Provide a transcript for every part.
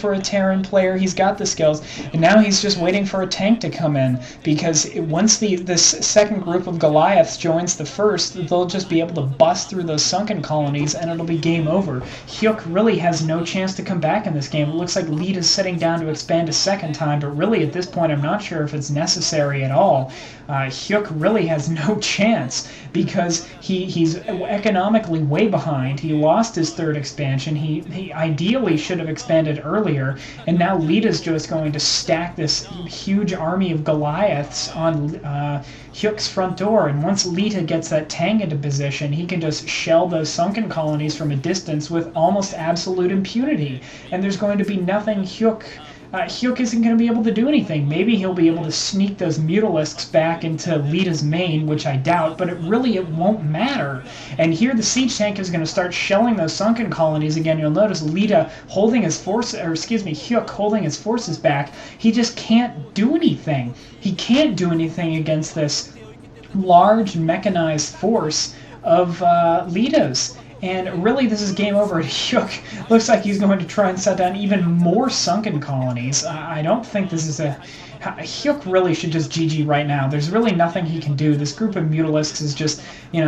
for a Terran player. He's got the skills, and now he's just waiting for a tank to come in, because once this second group of Goliaths joins the first, they'll just be able to bust through those sunken colonies, and it'll be game over. Hyuk really has no chance to come back in this game. It looks like Leta's sitting down to expand a second time, but really at this point I'm not sure if it's necessary at all. Hyuk really has no chance, because he's economically way behind. He lost his third expansion. He ideally should have expanded earlier, and now Leta's just going to stack this huge army of Goliaths on Hyuk's front door, and once Leta gets that tank into position, he can just shell those sunken colonies from a distance with almost absolute impunity, and there's going to be nothing Hyuk isn't going to be able to do anything. Maybe he'll be able to sneak those Mutalisks back into Leta's main, which I doubt, but it won't matter. And here the siege tank is going to start shelling those sunken colonies again. You'll notice Leta holding his Hyuk holding his forces back. He just can't do anything. He can't do anything against this large mechanized force of Leta's. And really, this is game over. Hyuk looks like he's going to try and set down even more sunken colonies. I don't think this is a... Hyuk really should just GG right now. There's really nothing he can do. This group of Mutalisks is just,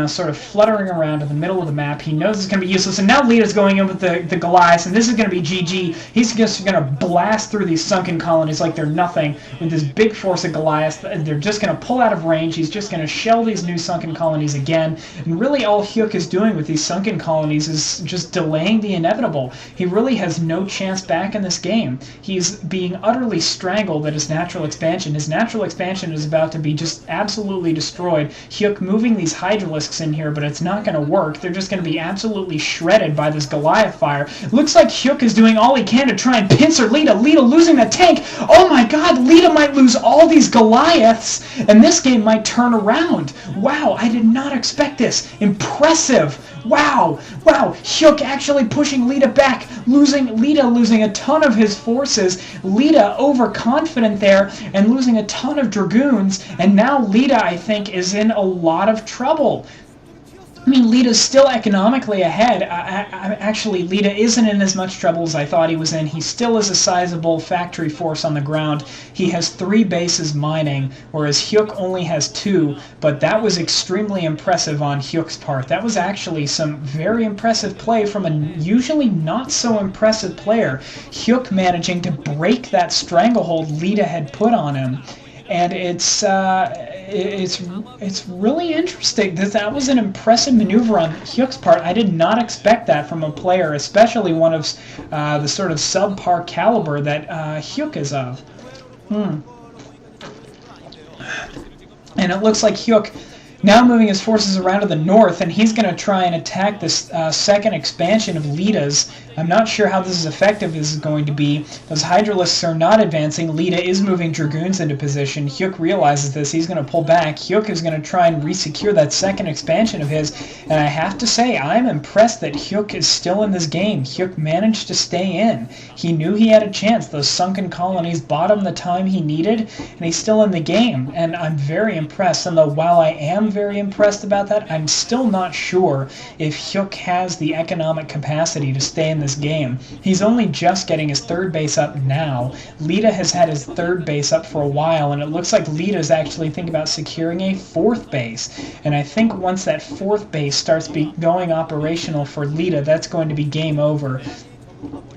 sort of fluttering around in the middle of the map. He knows it's going to be useless, and now Leta's going in with the Goliaths, and this is going to be GG. He's just going to blast through these sunken colonies like they're nothing with this big force of Goliaths. They're just going to pull out of range. He's just going to shell these new sunken colonies again, and really all Hyuk is doing with these sunken colonies is just delaying the inevitable. He really has no chance back in this game. He's being utterly strangled at his natural expansion. His natural expansion is about to be just absolutely destroyed. Hyuk moving these Hydralisks in here, but it's not going to work. They're just going to be absolutely shredded by this Goliath fire. Looks like Hyuk is doing all he can to try and pincer Leta. Leta losing that tank. Oh my god, Leta might lose all these Goliaths, and this game might turn around. Wow, I did not expect this. Impressive. Wow, Hyuk actually pushing Leta back, Leta losing a ton of his forces, Leta overconfident there, and losing a ton of Dragoons, and now Leta, I think, is in a lot of trouble. I mean, Leta's still economically ahead. Actually, Leta isn't in as much trouble as I thought he was in. He still is a sizable factory force on the ground. He has 3 bases mining, whereas Hyuk only has 2, but that was extremely impressive on Hyuk's part. That was actually some very impressive play from a usually not so impressive player. Hyuk managing to break that stranglehold Leta had put on him. And it's really interesting. That was an impressive maneuver on Hyuk's part. I did not expect that from a player, especially one of the sort of subpar caliber that Hyuk is of. And it looks like Hyuk now moving his forces around to the north, and he's going to try and attack this second expansion of Leta's. I'm not sure how this is effective is going to be. Those Hydralisks are not advancing. Leta is moving Dragoons into position. Hyuk realizes this. He's going to pull back. Hyuk is going to try and resecure that second expansion of his. And I have to say, I'm impressed that Hyuk is still in this game. Hyuk managed to stay in. He knew he had a chance. Those sunken colonies bought him the time he needed, and he's still in the game. And I'm very impressed. And though while I am very impressed about that, I'm still not sure if Hyuk has the economic capacity to stay in this game. He's only just getting his 3rd base up now. Leta has had his 3rd base up for a while, and it looks like Leta's actually thinking about securing a 4th base. And I think once that 4th base starts going operational for Leta, that's going to be game over.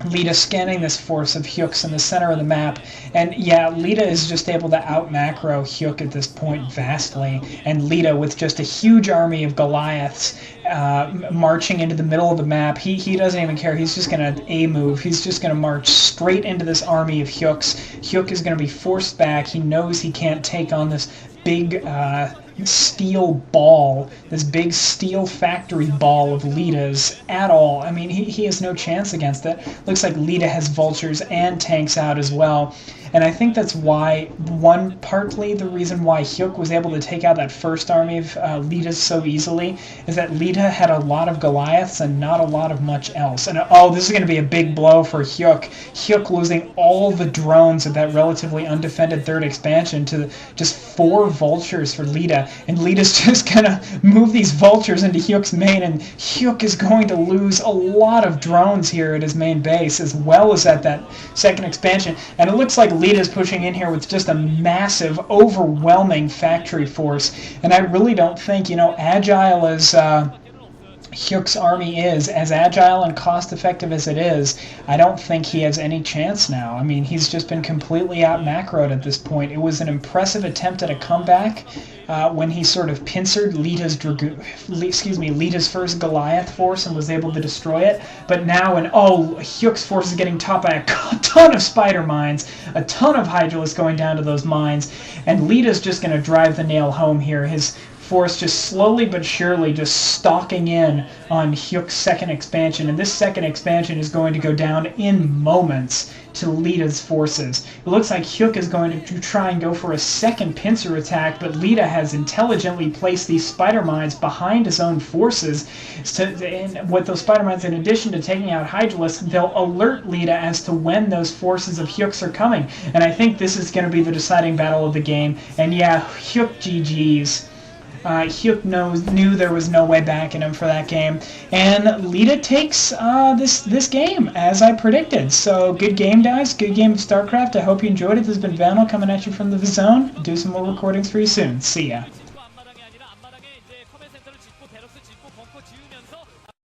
Leta scanning this force of Hyuk's in the center of the map, and yeah, Leta is just able to out-macro Hyuk at this point vastly, and Leta with just a huge army of Goliaths marching into the middle of the map. He doesn't even care. He's just going to A-move. He's just going to march straight into this army of Hyuk's. Hyuk is going to be forced back. He knows he can't take on this big steel ball, this big steel factory ball of Leta's at all. I mean, he has no chance against it. Looks like Leta has vultures and tanks out as well. And I think that's why, partly the reason why Hyuk was able to take out that first army of Leta's so easily is that Leta had a lot of Goliaths and not a lot of much else. And oh, this is going to be a big blow for Hyuk. Hyuk losing all the drones of that relatively undefended third expansion to just 4 vultures for Leta. And Leta's just going to move these vultures into Hyuk's main, and Hyuk is going to lose a lot of drones here at his main base, as well as at that second expansion. And it looks like Leta's pushing in here with just a massive, overwhelming factory force. And I really don't think, you know, agile as Hyuk's army is, as agile and cost-effective as it is, I don't think he has any chance now. I mean, he's just been completely out-macroed at this point. It was an impressive attempt at a comeback when he sort of pincered Leta's first Goliath force and was able to destroy it. But now, Hyuk's force is getting topped by a ton of spider mines, a ton of Hydralisks going down to those mines, and Leta's just going to drive the nail home here. His force just slowly but surely just stalking in on Hyuk's second expansion, and this second expansion is going to go down in moments to Leta's forces. It looks like Hyuk is going to try and go for a second pincer attack, but Leta has intelligently placed these spider mines behind his own forces. And with those spider mines, in addition to taking out Hydralisks, they'll alert Leta as to when those forces of Hyuk's are coming. And I think this is going to be the deciding battle of the game. And yeah, Hyuk GG's. Hyuk knew there was no way back in him for that game, and Leta takes this game as I predicted. So good game, guys. Good game of StarCraft. I hope you enjoyed it. This has been Vanel coming at you from the zone. Do some more recordings for you soon. See ya.